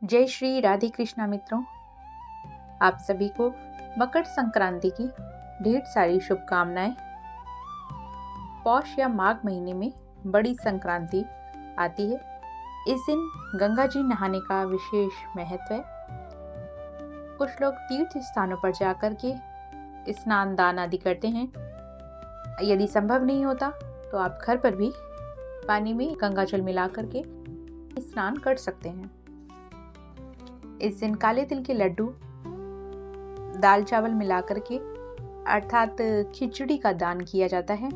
जय श्री राधे कृष्णा मित्रों, आप सभी को मकर संक्रांति की ढेर सारी शुभकामनाएं। पौष या माघ महीने में बड़ी संक्रांति आती है। इस दिन गंगा जी नहाने का विशेष महत्व है। कुछ लोग तीर्थ स्थानों पर जाकर के स्नान दान आदि करते हैं। यदि संभव नहीं होता तो आप घर पर भी पानी में गंगा जल मिला करके स्नान कर सकते हैं। इस दिन काले तिल के लड्डू दाल चावल मिलाकर के अर्थात खिचड़ी का दान किया जाता है।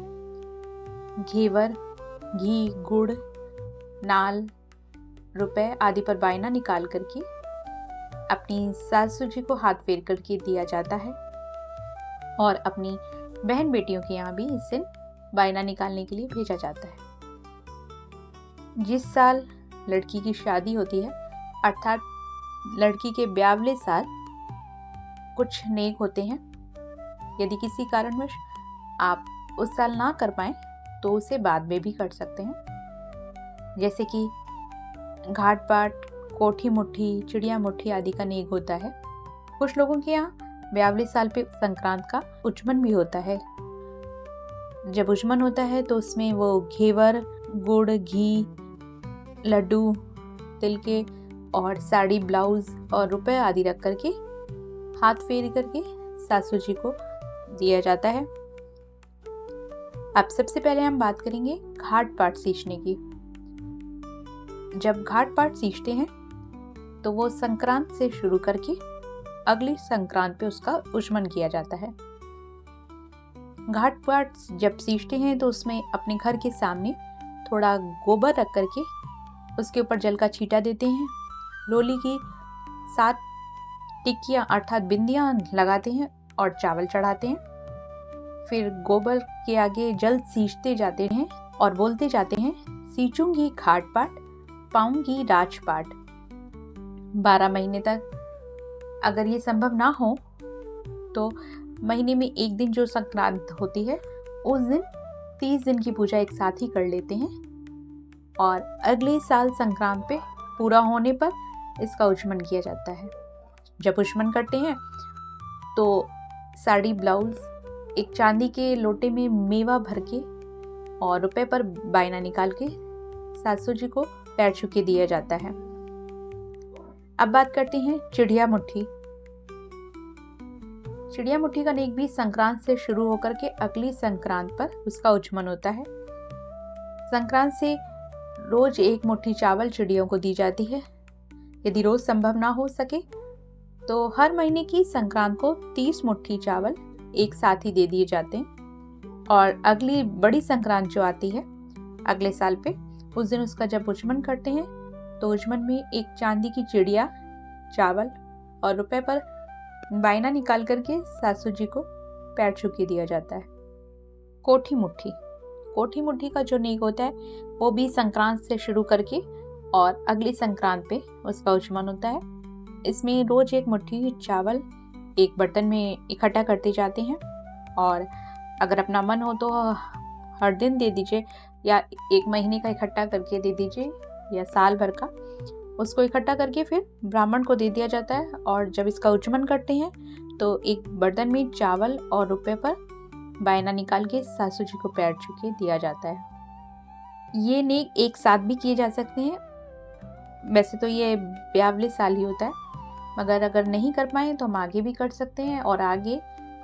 घेवर, घी, गुड़, नाल, रुपए आदि पर बायना निकाल करके अपनी सासू जी को हाथ फेर करके दिया जाता है और अपनी बहन बेटियों के यहाँ भी इस दिन बायना निकालने के लिए भेजा जाता है। जिस साल लड़की की शादी होती है अर्थात लड़की के ब्यावले साल कुछ नेक होते हैं। यदि किसी कारणवश आप उस साल ना कर पाए तो उसे बाद में भी कर सकते हैं, जैसे कि घाट पाट, कोठी मुट्ठी, चिड़िया मुट्ठी आदि का नेक होता है। कुछ लोगों के यहाँ ब्यावले साल पे संक्रांत का उचमन भी होता है। जब उचमन होता है तो उसमें वो घेवर, गुड़, घी, लड्डू, तिल के और साड़ी, ब्लाउज और रुपए आदि रख करके हाथ फेर करके सासू जी को दिया जाता है। अब सबसे पहले हम बात करेंगे घाट पाट सींचने की। जब घाट पाट सींचते हैं तो वो संक्रांत से शुरू करके अगली संक्रांत पे उसका उचमन किया जाता है। घाट पाट जब सींचते हैं तो उसमें अपने घर के सामने थोड़ा गोबर रख करके उसके ऊपर जल का छींटा देते हैं। लोली की 7 टिक्कियाँ अर्थात बिंदियाँ लगाते हैं और चावल चढ़ाते हैं। फिर गोबर के आगे जल सींचते जाते हैं और बोलते जाते हैं, सींचूंगी घाट पाट, पाऊंगी राजपाट। 12 महीने तक। अगर ये संभव ना हो तो महीने में एक दिन जो संक्रांत होती है उस दिन 30 दिन की पूजा एक साथ ही कर लेते हैं और अगले साल संक्रांत पे पूरा होने पर इसका उचमन किया जाता है। जब उचमन करते हैं तो साड़ी, ब्लाउज, एक चांदी के लोटे में मेवा भर के और रुपए पर बायना निकाल के सासू जी को पैर छू के दिया जाता है। अब बात करते हैं चिड़िया मुट्ठी। चिड़िया मुट्ठी का नेक भी संक्रांत से शुरू होकर के अगली संक्रांत पर उसका उचमन होता है। संक्रांत से रोज एक मुट्ठी चावल चिड़ियों को दी जाती है। यदि रोज संभव ना हो सके तो हर महीने की संक्रांत को 30 मुट्ठी चावल एक साथ ही दे दिए जाते हैं और अगली बड़ी संक्रांत जो आती है अगले साल पे, उस दिन उसका जब उचमन करते हैं तो उचमन में एक चांदी की चिड़िया, चावल और रुपए पर बायना निकाल करके सासू जी को पैर छू के दिया जाता है। कोठी मुट्ठी। कोठी मुट्ठी का जो नेक होता है वो भी संक्रांत से शुरू करके और अगली संक्रांत पे उसका उचमन होता है। इसमें रोज एक मुट्ठी चावल एक बर्तन में इकट्ठा करते जाते हैं और अगर अपना मन हो तो हर दिन दे दीजिए या एक महीने का इकट्ठा करके दे दीजिए या साल भर का, उसको इकट्ठा करके फिर ब्राह्मण को दे दिया जाता है। और जब इसका उचमन करते हैं तो एक बर्तन में चावल और रुपए पर बायना निकाल के सासू जी को पैर छू के दिया जाता है। ये नेक एक साथ भी किए जा सकते हैं। वैसे तो ये ब्यावले साल ही होता है, मगर अगर नहीं कर पाए तो हम आगे भी कर सकते हैं और आगे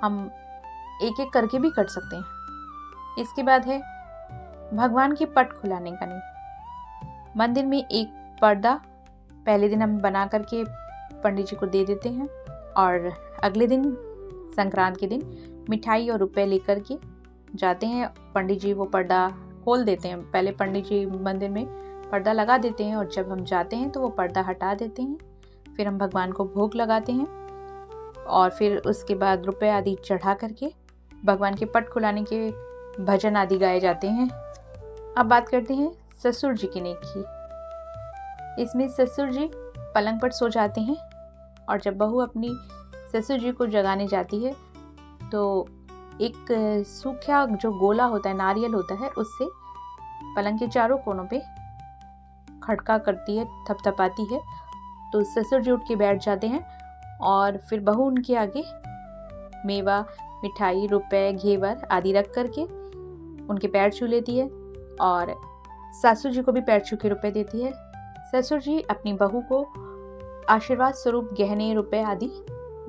हम एक एक करके भी कर सकते हैं। इसके बाद है भगवान के पट खुलाने का नेक। मंदिर में एक पर्दा पहले दिन हम बना करके पंडित जी को दे देते हैं और अगले दिन संक्रांत के दिन मिठाई और रुपए लेकर के जाते हैं। पंडित जी वो पर्दा खोल देते हैं। पहले पंडित जी मंदिर में पर्दा लगा देते हैं और जब हम जाते हैं तो वो पर्दा हटा देते हैं। फिर हम भगवान को भोग लगाते हैं और फिर उसके बाद रुपए आदि चढ़ा करके भगवान के पट खुलाने के भजन आदि गाए जाते हैं। अब बात करते हैं ससुर जी की नेक की। इसमें ससुर जी पलंग पर सो जाते हैं और जब बहू अपनी ससुर जी को जगाने जाती है तो एक सूखा जो गोला होता है, नारियल होता है, उससे पलंग के चारों कोनों पे खड़का करती है, थपथपाती है तो ससुर जी उठ के बैठ जाते हैं और फिर बहू उनके आगे मेवा, मिठाई, रुपए, घेवर आदि रख करके उनके पैर छू लेती है और सासू जी को भी पैर छू के रुपए देती है। ससुर जी अपनी बहू को आशीर्वाद स्वरूप गहने, रुपए आदि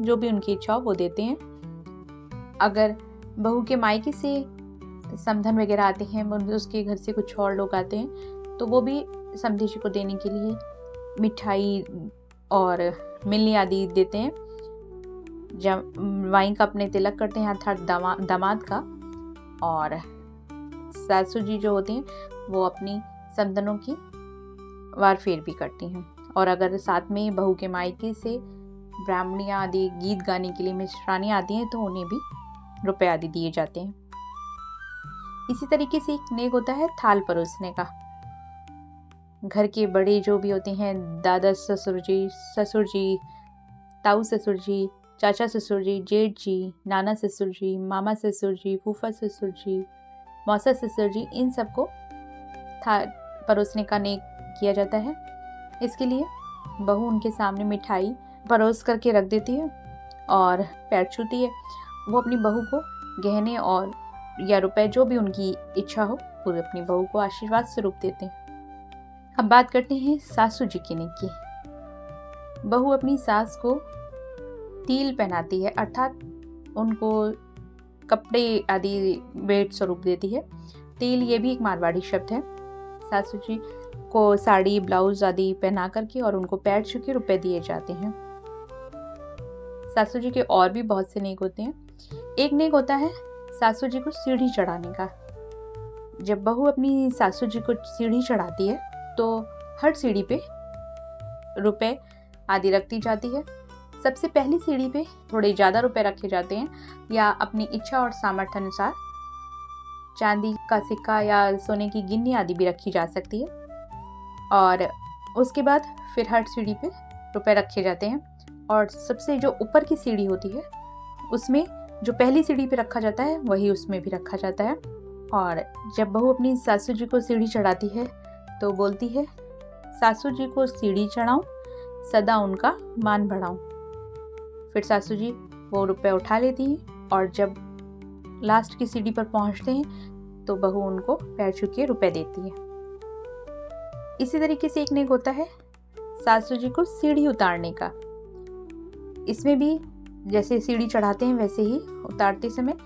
जो भी उनकी इच्छा हो वो देते हैं। अगर बहू के मायके से समधन वगैरह आते हैं, उसके घर से कुछ और लोग आते हैं, तो वो भी समधी जी को देने के लिए मिठाई और मिलनी आदि देते हैं। जब वाइन का अपने तिलक करते हैं अर्थात दामाद का, और सासू जी जो होती हैं वो अपनी समधनों की वार फेर भी करती हैं। और अगर साथ में बहू के मायके से ब्राह्मणियाँ आदि गीत गाने के लिए मिश्रानी आती हैं तो उन्हें भी रुपए आदि दिए जाते हैं। इसी तरीके से एक नेक होता है थाल परोसने का। घर के बड़े जो भी होते हैं, दादा ससुर जी, ताऊ ससुर जी, चाचा ससुर जी, जेठ जी, नाना ससुर जी, मामा ससुर जी, फूफा ससुर जी, मौसा ससुर जी, इन सबको थाल परोसने का नेक किया जाता है। इसके लिए बहू उनके सामने मिठाई परोस करके रख देती है और पैर छूती है। वो अपनी बहू को गहने और या रुपए जो भी उनकी इच्छा हो पूरे अपनी बहू को आशीर्वाद स्वरूप देते हैं। अब बात करते हैं सासू जी के नेक की। बहू अपनी सास को तिल पहनाती है, अर्थात उनको कपड़े आदि भेंट स्वरूप देती है। तिल ये भी एक मारवाड़ी शब्द है। सासू जी को साड़ी, ब्लाउज आदि पहना करके और उनको पैर छू के रुपए दिए जाते हैं। सासू जी के और भी बहुत से नेक होते हैं। एक नेक होता है सासू जी को सीढ़ी चढ़ाने का। जब बहू अपनी सासू जी को सीढ़ी चढ़ाती है तो हर सीढ़ी पे रुपए आदि रखती जाती है। सबसे पहली सीढ़ी पे थोड़े ज़्यादा रुपए रखे जाते हैं, या अपनी इच्छा और सामर्थ्य अनुसार चांदी का सिक्का या सोने की गिन्नी आदि भी रखी जा सकती है। और उसके बाद फिर हर सीढ़ी पे रुपए रखे जाते हैं। और सबसे जो ऊपर की सीढ़ी होती है उसमें जो पहली सीढ़ी पे रखा जाता है वही उसमें भी रखा जाता है। और जब बहू अपनी सासू जी को सीढ़ी चढ़ाती है तो बोलती है, सासू जी को सीढ़ी चढ़ाऊं, सदा उनका मान बढ़ाऊं। फिर सासू जी वो रुपए उठा लेती हैं और जब लास्ट की सीढ़ी पर पहुंचते हैं तो बहू उनको पैर छू के रुपए देती है। इसी तरीके से एक नेक होता है सासू जी को सीढ़ी उतारने का। इसमें भी जैसे सीढ़ी चढ़ाते हैं वैसे ही उतारते समय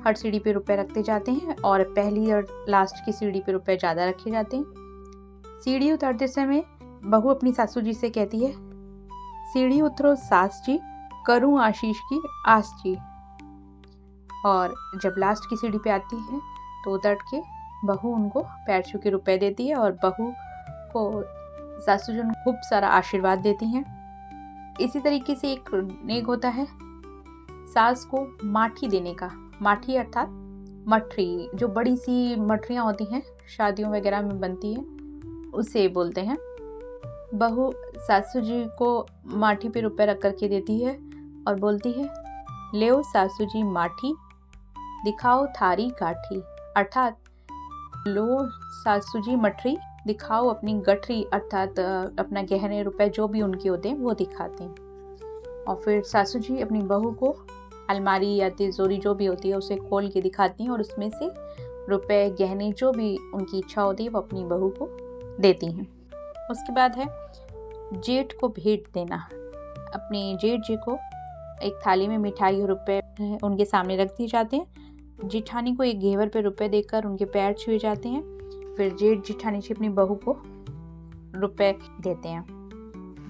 हर सीढ़ी पे रुपए रखते जाते हैं और पहली और लास्ट की सीढ़ी पे रुपए ज़्यादा रखे जाते हैं। सीढ़ी उतारते समय बहू अपनी सासू जी से कहती है, सीढ़ी उतरो सास जी, करूं आशीष की आस जी। और जब लास्ट की सीढ़ी पे आती है तो उतर के बहू उनको पैर छू के रुपए देती है और बहू को सासू जी खूब सारा आशीर्वाद देती हैं। इसी तरीके से एक नेक होता है सास को माठी देने का। माठी अर्थात मठरी, जो बड़ी सी मठरियाँ होती हैं शादियों वगैरह में बनती हैं, उसे बोलते हैं। बहू सासू जी को माठी पे रुपए रख करके देती है और बोलती है, लेओ सासू जी माठी, दिखाओ थारी गाठी। अर्थात लो सासू जी मठरी, दिखाओ अपनी गठरी, अर्थात अपना गहने रुपए जो भी उनके होते हैं वो दिखाते हैं। और फिर सासू जी अपनी बहू को अलमारी या तिजोरी जो भी होती है उसे खोल के दिखाती हैं और उसमें से रुपए, गहने जो भी उनकी इच्छा होती है वो अपनी बहू को देती हैं। उसके बाद है जेठ को भेंट देना। अपने जेठ जी को एक थाली में मिठाई और रुपए उनके सामने रख दिए जाते हैं। जिठानी को एक घेवर पे रुपए देकर उनके पैर छुए जाते हैं। फिर जेठ जिठानी जी अपनी बहू को रुपए देते हैं।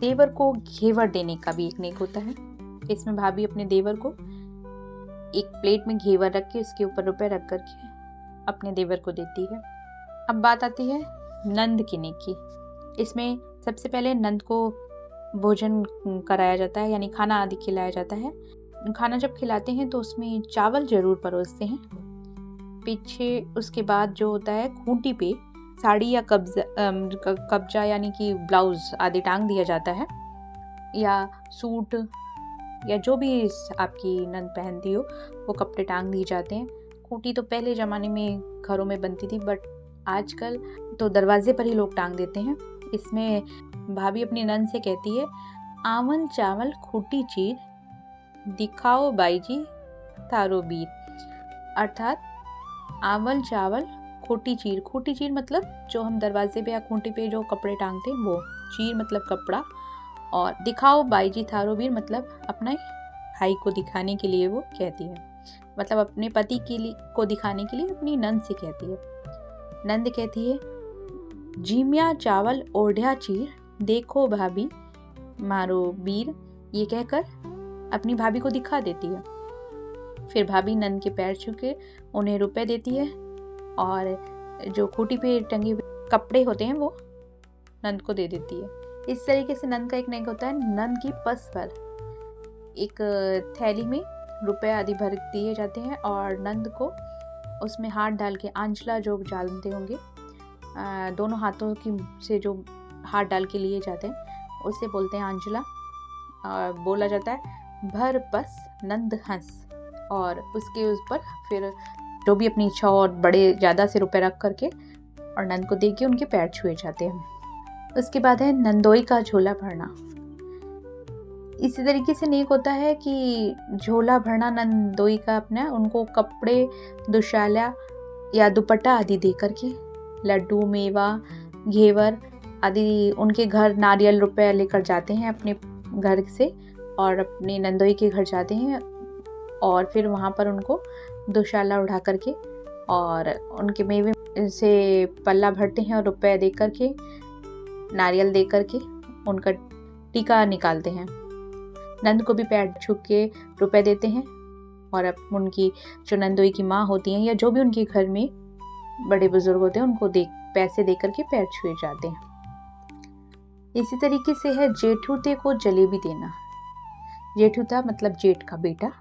देवर को घेवर देने का भी एक नेक होता है। इसमें भाभी अपने देवर को एक प्लेट में घेवर रख के उसके ऊपर रुपए रख करके अपने देवर को देती है। अब बात आती है नंद की नेक की। इसमें सबसे पहले नंद को भोजन कराया जाता है, यानी खाना आदि खिलाया जाता है। खाना जब खिलाते हैं तो उसमें चावल जरूर परोसते हैं। पीछे उसके बाद जो होता है खूंटी पे साड़ी या कब्जा यानी कि ब्लाउज आदि टांग दिया जाता है, या सूट या जो भी आपकी नंद पहनती हो वो कपड़े टांग दिए जाते हैं। खूंटी तो पहले ज़माने में घरों में बनती थी, बट आजकल तो दरवाजे पर ही लोग टांग देते हैं। इसमें भाभी अपनी नंद से कहती है, आवन चावल खूटी चीर, दिखाओ बाईजी थारो बीर। अर्थात आवन चावल खूटी चीर मतलब जो हम दरवाजे पे या खूंटी पे जो कपड़े टांगते हैं वो, चीर मतलब कपड़ा, और दिखाओ बाईजी थारो बीर मतलब अपने भाई को दिखाने के लिए वो कहती है, मतलब अपने पति के लिए को दिखाने के लिए अपनी नंद से कहती है। नंद कहती है जीमिया चावल ओढ़िया चीर, देखो भाभी मारो बीर। ये कहकर अपनी भाभी को दिखा देती है। फिर भाभी नंद के पैर छू के उन्हें रुपए देती है और जो खूंटी पे टंगे हुए कपड़े होते हैं वो नंद को दे देती है। इस तरीके से नंद का एक नेक होता है। नंद की पस पर एक थैली में रुपए आदि भर दिए जाते हैं और नंद को उसमें हाथ डाल के, आंचला जो जानते होंगे, दोनों हाथों की से जो हाथ डाल के लिए जाते हैं उसे बोलते हैं आंचला। और बोला जाता है भर पस नंद हंस, और उसके उस पर फिर जो भी अपनी इच्छा और बड़े ज़्यादा से रुपए रख करके और नंद को दे के उनके पैर छुए जाते हैं। उसके बाद है नंदोई का झोला भरना। इसी तरीके से नेक होता है कि झोला भरना नंदोई का अपना, उनको कपड़े, दुशाला या दुपट्टा आदि दे करके, लड्डू, मेवा, घेवर आदि उनके घर नारियल रुपए लेकर जाते हैं अपने घर से और अपने नंदोई के घर जाते हैं और फिर वहाँ पर उनको दुशाला उठा करके और उनके मेवे से पल्ला भरते हैं और रुपए दे करके, नारियल दे करके उनका टीका निकालते हैं। नंद को भी पैर छू के रुपए देते हैं और अब उनकी जो नंदोई की माँ होती हैं या जो भी उनके घर में बड़े बुजुर्ग होते हैं उनको पैसे दे करके पैर छुए जाते हैं। इसी तरीके से है जेठूते को जलेबी देना। जेठूता मतलब जेठ का बेटा।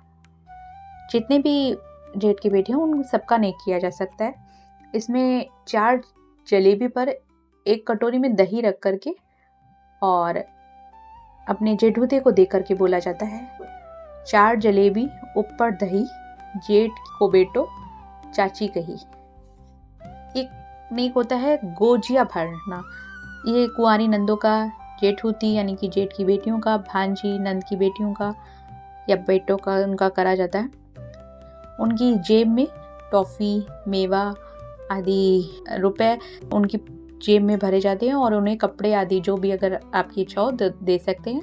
जितने भी जेठ के बेटे हैं उन सबका नेक किया जा सकता है। इसमें 4 जलेबी पर एक कटोरी में दही रख करके और अपने जेठूते को दे करके बोला जाता है 4 जलेबी ऊपर दही, जेठ को बेटो चाची कही। एक नेक होता है गोजिया भरना। ये कुंवारी नंदों का, जेठूती यानी कि जेठ की बेटियों का, भांजी नंद की बेटियों का या बेटों का उनका करा जाता है। उनकी जेब में टॉफ़ी, मेवा आदि रुपए उनकी जेब में भरे जाते हैं और उन्हें कपड़े आदि जो भी अगर आपकी इच्छा हो दे सकते हैं।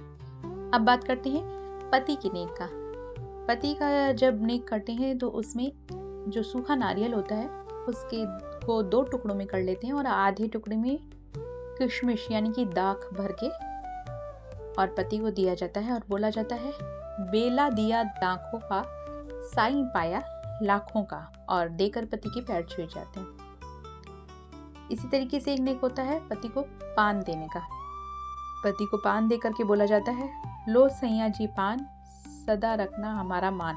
अब बात करते हैं पति की नेक का। पति का जब नेक करते हैं तो उसमें जो सूखा नारियल होता है उसके को 2 टुकड़ों में कर लेते हैं और आधे टुकड़े में किशमिश यानी कि दाख भर के और पति को दिया जाता है और बोला जाता है बेला दिया दाखों का, साईं पाया लाखों का, और देकर पति के पैर छुए जाते हैं। इसी तरीके से एक नेक होता है पति को पान देने का। पति को पान दे करके बोला जाता है लो सैया जी पान, सदा रखना हमारा मान।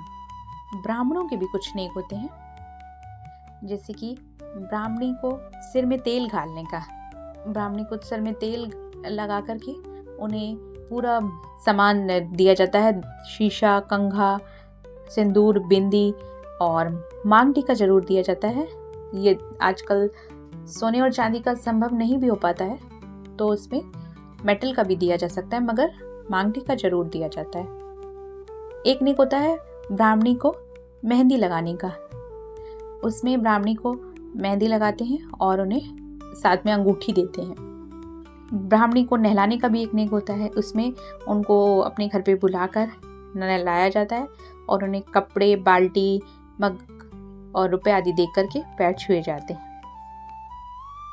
ब्राह्मणों के भी कुछ नेक होते हैं, जैसे कि ब्राह्मणी को सिर में तेल घालने का। ब्राह्मणी को सिर में तेल लगा करके उन्हें पूरा सामान दिया जाता है, शीशा, कंघा, सिंदूर, बिंदी और मांग टीका जरूर दिया जाता है। ये आजकल सोने और चांदी का संभव नहीं भी हो पाता है तो उसमें मेटल का भी दिया जा सकता है, मगर मांग टीका जरूर दिया जाता है। एक नेक होता है ब्राह्मणी को मेहंदी लगाने का। उसमें ब्राह्मणी को मेहंदी लगाते हैं और उन्हें साथ में अंगूठी देते हैं। ब्राह्मणी को नहलाने का भी एक नेक होता है। उसमें उनको अपने घर पे बुलाकर नहलाया जाता है और उन्हें कपड़े, बाल्टी, मग और रुपए आदि दे करके पैर छुए जाते हैं।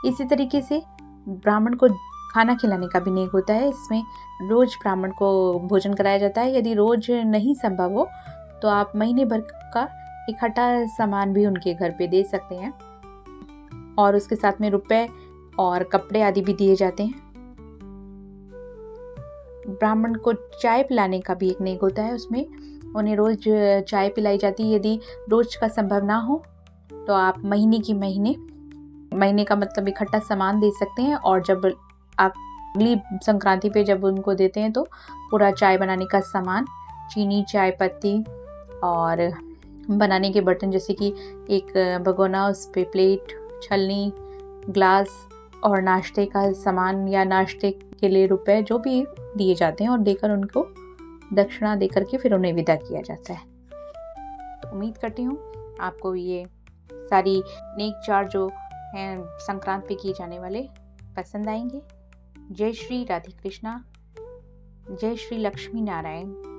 इसी तरीके से ब्राह्मण को खाना खिलाने का भी नेक होता है। इसमें रोज ब्राह्मण को भोजन कराया जाता है। यदि रोज नहीं संभव हो तो आप महीने भर का इकट्ठा सामान भी उनके घर पे दे सकते हैं और उसके साथ में रुपए और कपड़े आदि भी दिए जाते हैं। ब्राह्मण को चाय पिलाने का भी एक नेक होता है। उसमें उन्हें रोज चाय पिलाई जाती है। यदि रोज का संभव ना हो तो आप महीने का मतलब इकट्ठा सामान दे सकते हैं और जब आप अगली संक्रांति पे जब उनको देते हैं तो पूरा चाय बनाने का सामान, चीनी, चाय पत्ती और बनाने के बर्तन जैसे कि एक भगोना, उस पे प्लेट, छलनी, ग्लास और नाश्ते का सामान या नाश्ते के लिए रुपए जो भी दिए जाते हैं और देकर उनको दक्षिणा देकर के फिर उन्हें विदा किया जाता है। तो उम्मीद करती हूँ आपको ये सारी नेक चार जो हैं संक्रांत पे किए जाने वाले पसंद आएंगे। जय श्री राधे कृष्णा, जय श्री लक्ष्मी नारायण।